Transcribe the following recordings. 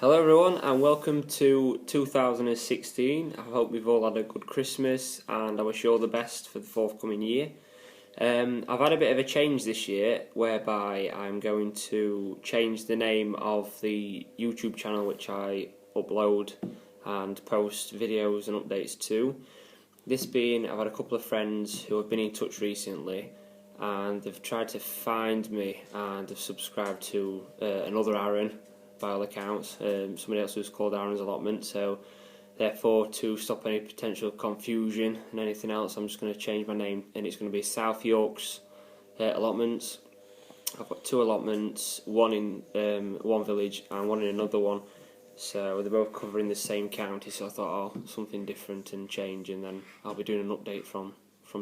Hello everyone and welcome to 2016. I hope we've all had a good Christmas and I wish you all the best for the forthcoming year. I've had a bit of a change this year whereby I'm going to change the name of the YouTube channel which I upload and post videos and updates to. This being, I've had a couple of friends who have been in touch recently and they've tried to find me and have subscribed to another Aaron by all accounts, somebody else who's called Aaron's Allotment, so therefore to stop any potential confusion and anything else I'm just going to change my name and it's going to be South York's Allotments. I've got two allotments, one in one village and one in another one, so they're both covering the same county, so I thought something different and change, and then I'll be doing an update from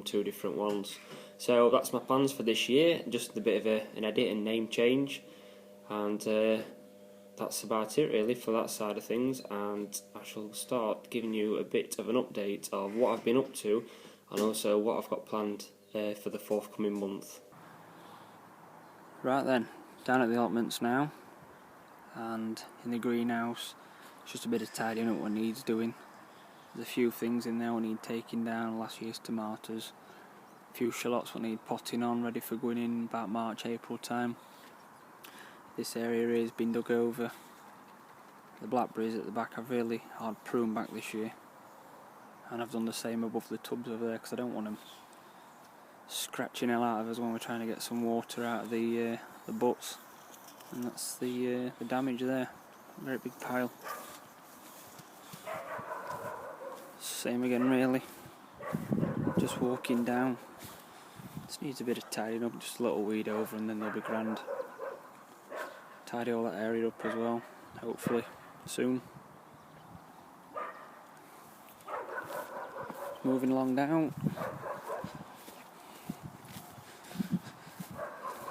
two different ones. So that's my plans for this year, just a bit of an edit and name change, and that's about it really for that side of things, and I shall start giving you a bit of an update of what I've been up to and also what I've got planned for the forthcoming month. Right then, down at the allotments now, and in the greenhouse, it's just a bit of tidying up what needs doing. There's a few things in there what need taking down, last year's tomatoes, a few shallots what need potting on, ready for going in about March, April time. This area here has been dug over. The blackberries at the back I've really hard pruned back this year, and I've done the same above the tubs over there because I don't want them scratching hell out of us when we're trying to get some water out of the butts. And that's the damage there, very big pile. Same again really, just walking down. This needs a bit of tidying up, just a little weed over and then they'll be grand. Tidy all that area up as well, hopefully soon. Moving along down.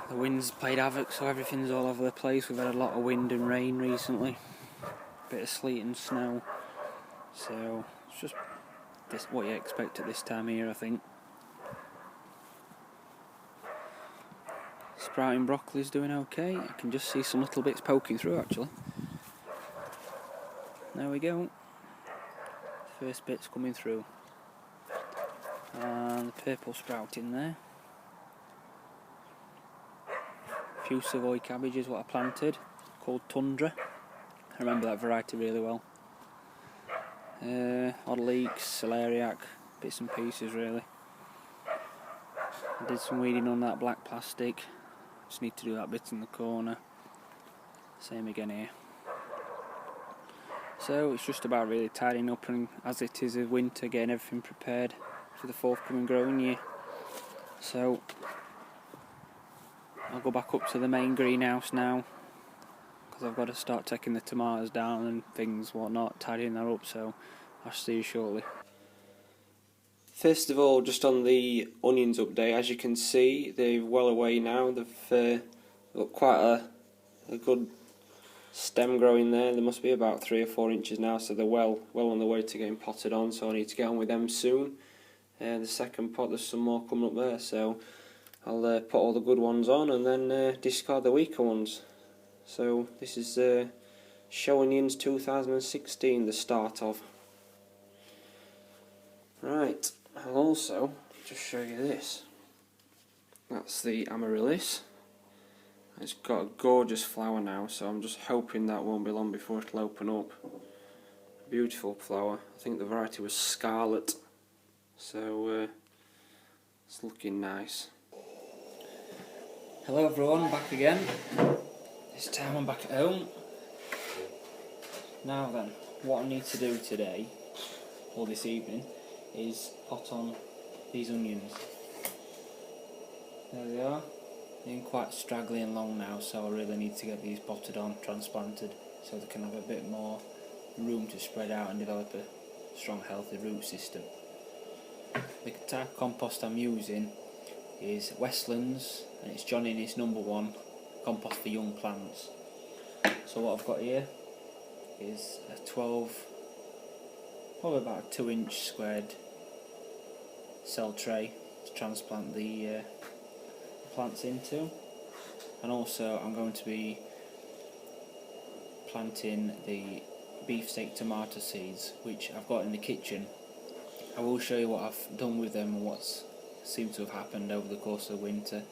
The wind's played havoc, so everything's all over the place. We've had a lot of wind and rain recently, a bit of sleet and snow, so it's just what you expect at this time of year, I think. Sprouting broccoli's doing okay. I can just see some little bits poking through actually. There we go. First bit's coming through. And the purple sprouting there. A few Savoy cabbages what I planted, called Tundra. I remember that variety really well. Odd leeks, celeriac, bits and pieces really. I did some weeding on that black plastic. Just need to do that bit in the corner. Same again here. So it's just about really tidying up, and as it is a winter, getting everything prepared for the forthcoming growing year. So I'll go back up to the main greenhouse now because I've got to start taking the tomatoes down and things whatnot, tidying that up, so I'll see you shortly. First of all, just on the onions update, as you can see they're well away now. They've got quite a good stem growing there. There must be about 3 or 4 inches now, so they're well on the way to getting potted on, so I need to get on with them soon. The second pot, there's some more coming up there, so I'll put all the good ones on and then discard the weaker ones. So this is Show Onions 2016, the start of. Right, I'll also just show you this. That's the amaryllis. It's got a gorgeous flower now, so I'm just hoping that won't be long before it'll open up. Beautiful flower. I think the variety was scarlet, so it's looking nice. Hello everyone, back again. This time I'm back at home. Now then, what I need to do today, or this evening, is pot on these onions. There they are. They're quite straggly and long now, so I really need to get these potted on, transplanted, so they can have a bit more room to spread out and develop a strong, healthy root system. The type of compost I'm using is Westlands, and it's John Innes #1 compost for young plants. So what I've got here is a 12, probably about a 2-inch squared cell tray to transplant the plants into, and also I'm going to be planting the beefsteak tomato seeds, which I've got in the kitchen. I will show you what I've done with them and what's seemed to have happened over the course of the winter.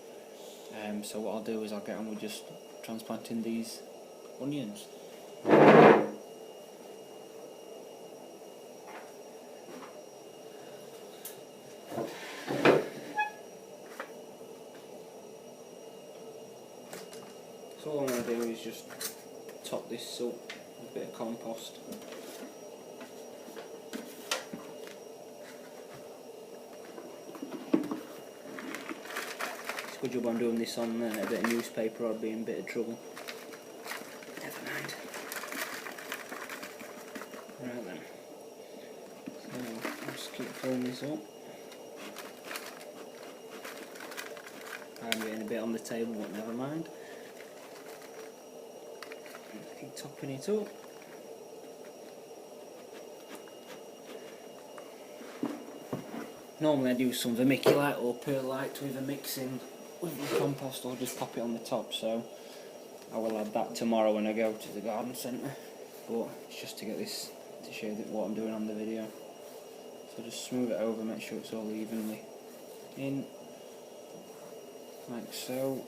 So what I'll do is I'll get on with just transplanting these onions. So all I'm going to do is just top this up with a bit of compost. It's a good job I'm doing this on a bit of newspaper, I'd be in a bit of trouble. Never mind. Right then. So I'll just keep filling this up. I'm getting a bit on the table, but never mind. Keep topping it up. Normally I do some vermiculite or perlite to either mix in with the compost or just pop it on the top, so I will add that tomorrow when I go to the garden centre, but it's just to get this, to show you what I'm doing on the video. So just smooth it over, make sure it's all evenly in, like so.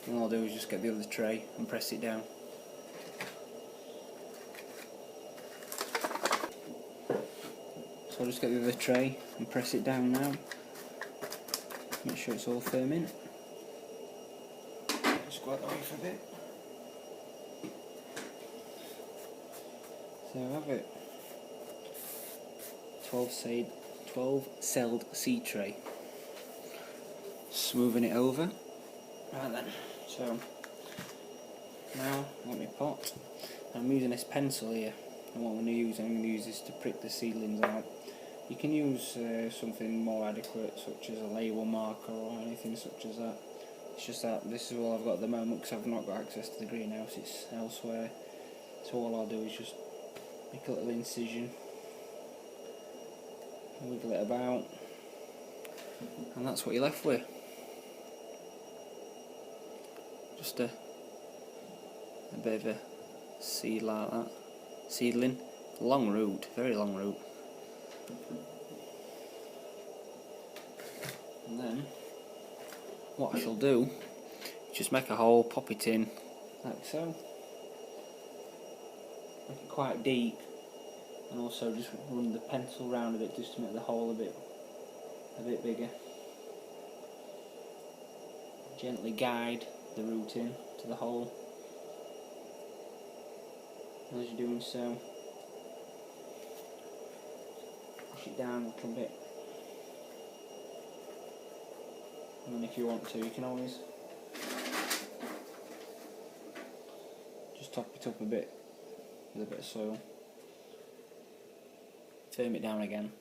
And all I'll do is just get the other tray and press it down. So I'll just get the other tray and press it down now. Make sure it's all firm in. Just go out the way for a bit. So I have it. 12 celled seed tray. Smoothing it over. Right then, so now I want my pot. I'm using this pencil here, and what I'm going to use this to prick the seedlings out. You can use something more adequate, such as a label marker or anything such as that. It's just that this is all I've got at the moment because I've not got access to the greenhouse, it's elsewhere. So all I'll do is just make a little incision, wiggle it about, and that's what you're left with. Just a bit of a seed like that. Seedling. Long root, very long root. And then what I shall do is just make a hole, pop it in like so. Make it quite deep, and also just run the pencil round a bit just to make the hole a bit bigger. Gently guide the root in to the hole. And as you're doing so, push it down a little bit. And then if you want to, you can always just top it up a bit with a bit of soil. Firm it down again.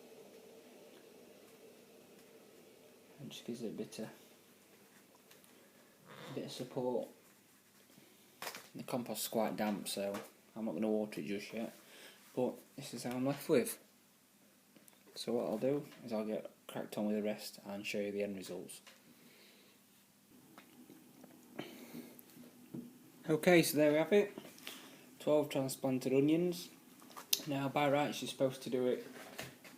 And just gives it a bit of support. The compost's quite damp, so I'm not going to water it just yet, but this is how I'm left with. So what I'll do is I'll get cracked on with the rest and show you the end results. Okay, so there we have it. 12 transplanted onions. Now by rights you're supposed to do it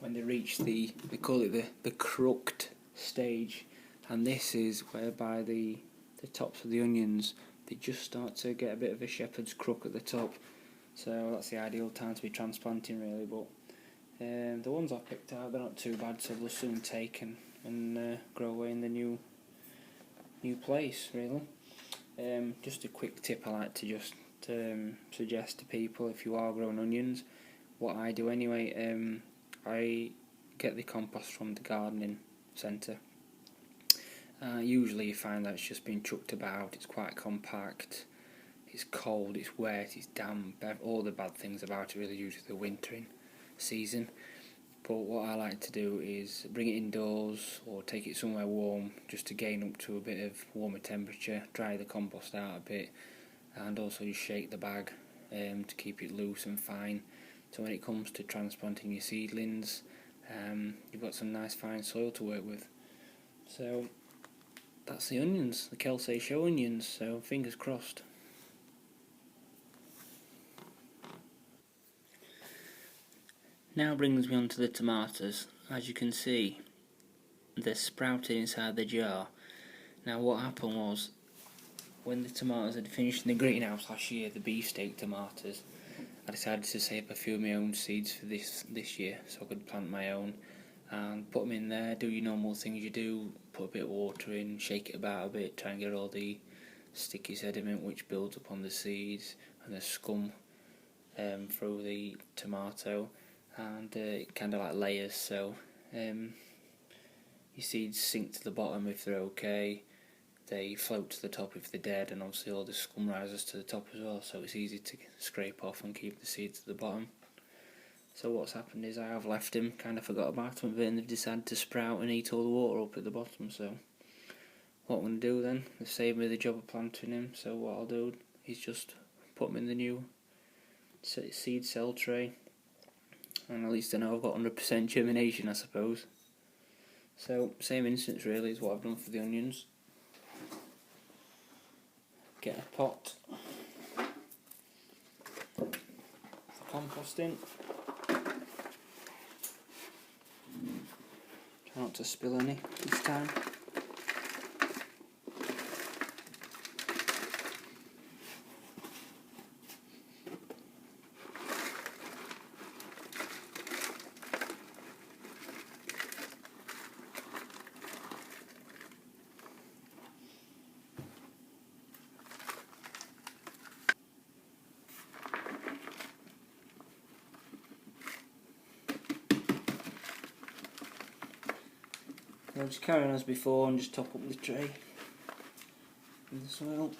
when they reach we call it the crooked stage, and this is whereby the tops of the onions, they just start to get a bit of a shepherd's crook at the top. So that's the ideal time to be transplanting really, but the ones I've picked out, they're not too bad, so they'll soon take and grow away in the new place really. Just a quick tip I like to just suggest to people if you are growing onions, what I do anyway, I get the compost from the gardening centre. Usually you find that it's just been chucked about, it's quite compact, it's cold, it's wet, it's damp, all the bad things about it really usually the wintering season. But what I like to do is bring it indoors or take it somewhere warm just to gain up to a bit of warmer temperature, dry the compost out a bit, and also just shake the bag to keep it loose and fine. So when it comes to transplanting your seedlings, you've got some nice fine soil to work with. So that's the onions, the Kelsey Show onions, so fingers crossed. Now brings me on to the tomatoes. As you can see, they're sprouted inside the jar. Now what happened was, when the tomatoes had finished in the greenhouse last year, the beefsteak tomatoes, I decided to save a few of my own seeds for this year, so I could plant my own and put them in there, do your normal things you do, put a bit of water in, shake it about a bit, try and get all the sticky sediment which builds up on the seeds and the scum through the tomato, and it kind of like layers, so your seeds sink to the bottom if they're okay, they float to the top if they're dead, and obviously all the scum rises to the top as well, so it's easy to scrape off and keep the seeds at the bottom. So what's happened is I have left them, kind of forgot about them a bit, and they've decided to sprout and eat all the water up at the bottom. So what I'm going to do then, they've saved me the job of planting them, so what I'll do is just put them in the new seed cell tray, and at least I know I've got 100% germination, I suppose. So same instance really is what I've done for the onions. Get a pot for composting. Try not to spill any this time. I'll just carry on as before and just top up the tray with the soil.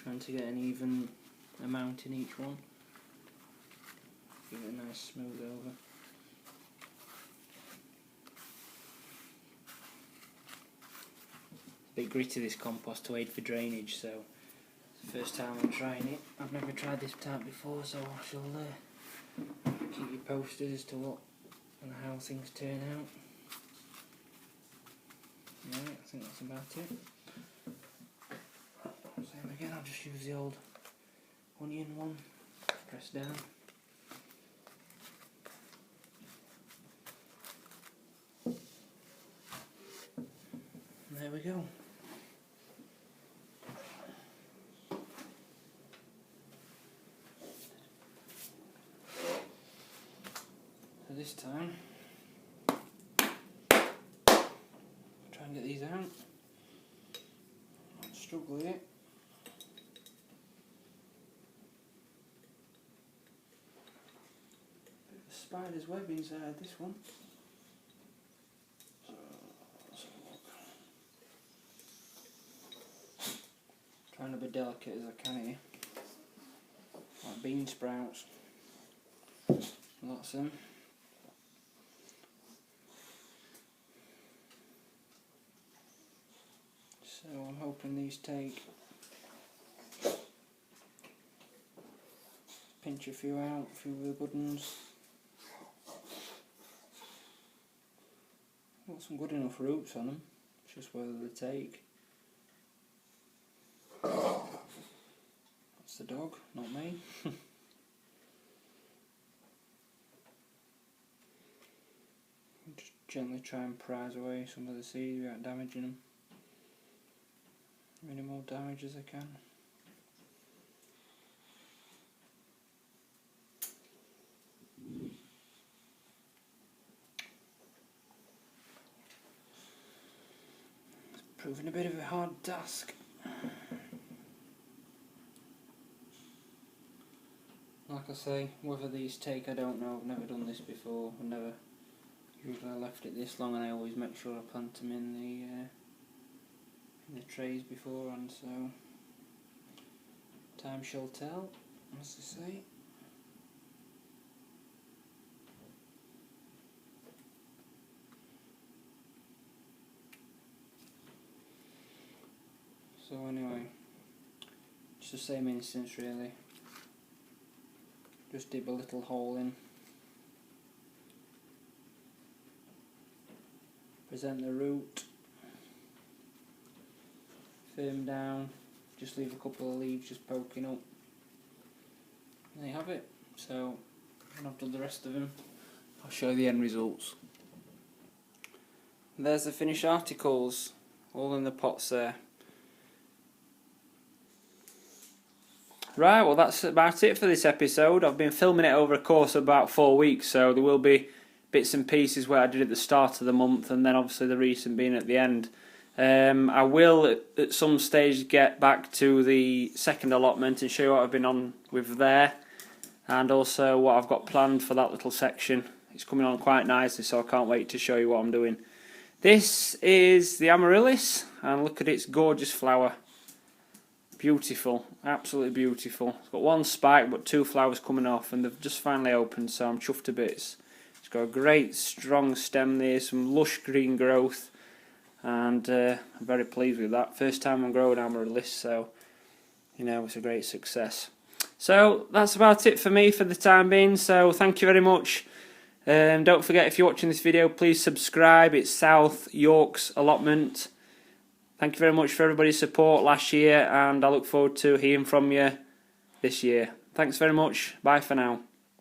Trying to get an even amount in each one. Give it a nice smooth over. A bit gritty this compost to aid for drainage, so it's the first time I'm trying it. I've never tried this type before, so I shall keep you posted as to what and how things turn out. Right, I think that's about it. Same again, I'll just use the old onion one, press down. And there we go. So this time, try and get these out. I'll struggle with it. Bit of a spider's web inside this one. So, let's have a look. Trying to be delicate as I can here. Like bean sprouts. Lots of them. So I'm hoping these take. Pinch a few out, a few of the good ones. Got some good enough roots on them, it's just whether they take. That's the dog, not me. Just gently try and prise away some of the seeds without damaging them. Minimal damage as I can. It's proving a bit of a hard task. Like I say, whether these take I don't know, I've never done this before, I've never usually left it this long, and I always make sure I plant them in the trays beforehand, so time shall tell, as they say. So anyway, just the same instance really. Just dip a little hole in. Present the root. Firm down. Just leave a couple of leaves just poking up. And there you have it. So when I've done the rest of them, I'll show you the end results. There's the finished articles, all in the pots there. Right, well that's about it for this episode. I've been filming it over a course of about 4 weeks, so there will be bits and pieces where I did at the start of the month, and then obviously the recent being at the end. I will at some stage get back to the second allotment and show you what I've been on with there, and also what I've got planned for that little section. It's coming on quite nicely, so I can't wait to show you what I'm doing. This is the amaryllis, and look at its gorgeous flower. Beautiful, absolutely beautiful. It's got one spike but 2 flowers coming off, and they've just finally opened, so I'm chuffed to bits. It's got a great strong stem there, some lush green growth, and I'm very pleased with that. First time I'm growing amaryllis, so you know, it's a great success. So that's about it for me for the time being, so thank you very much. Don't forget, if you're watching this video, please subscribe. It's South York's Allotment. Thank you very much for everybody's support last year, and I look forward to hearing from you this year. Thanks very much. Bye for now.